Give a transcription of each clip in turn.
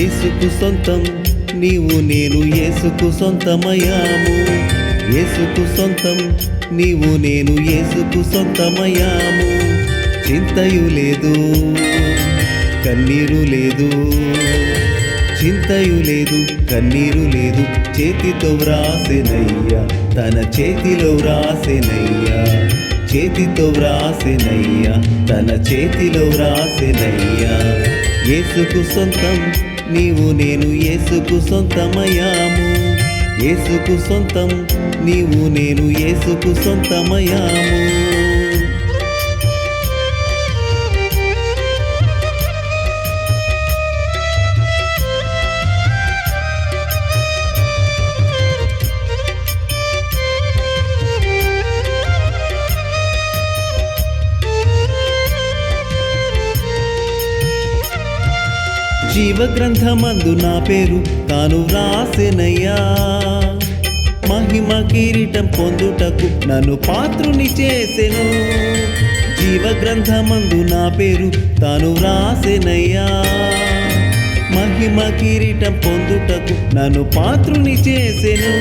యేసుకు సొంతం నీవు నేను యేసుకు సొంతమయ్యాము. యేసుకు సొంతం నీవు నేను యేసుకు సొంతమయ్యాము. చింతయు లేదు కన్నీరు లేదు, చింతయు లేదు కన్నీరు లేదు. చేతితో వ్రాసెనయ్యా తన చేతిలో వ్రాసెనయ్యా, చేతితో వ్రాసెనయ్యా తన చేతిలో వ్రాసెనయ్యా. యేసుకు సొంతం నీవు నేను యేసుకు సొంతమయ్యాము. యేసుకు సొంతం నీవు నేను యేసుకు సొంతమయ్యాము. జీవ గ్రంథమందు నా పేరు తాను వ్రాసెనయ్యా. మహిమ కిరీటం పొందుటకు నన్ను పాత్రుని చేసెను. జీవ గ్రంథమందు నా పేరు తాను వ్రాసెనయ్యా. మహిమ కిరీటం పొందుటకు నన్ను పాత్రుని చేసెను.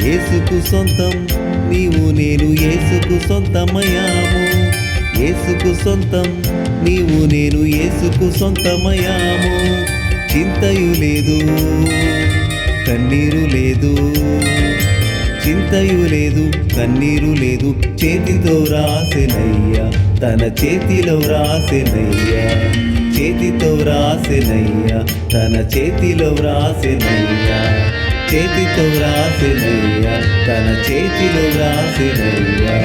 యేసుకు సొంతం నీవు నేను యేసుకు సొంతమయ్యాము. యేసుకు సొంతం నీవు నేను యేసుకు సొంతమయ్యాము. చింతయు లేదు కన్నీరు లేదు, చింతయు లేదు కన్నీరు లేదు. చేతితో వ్రాసెనయ్యా తన చేతిలో వ్రాసెనయ్యా, చేతితో వ్రాసెనయ్యా తన చేతిలో వ్రాసెనయ్యా, చేతితో వ్రాసెనయ్యా తన చేతిలో వ్రాసెనయ్యా.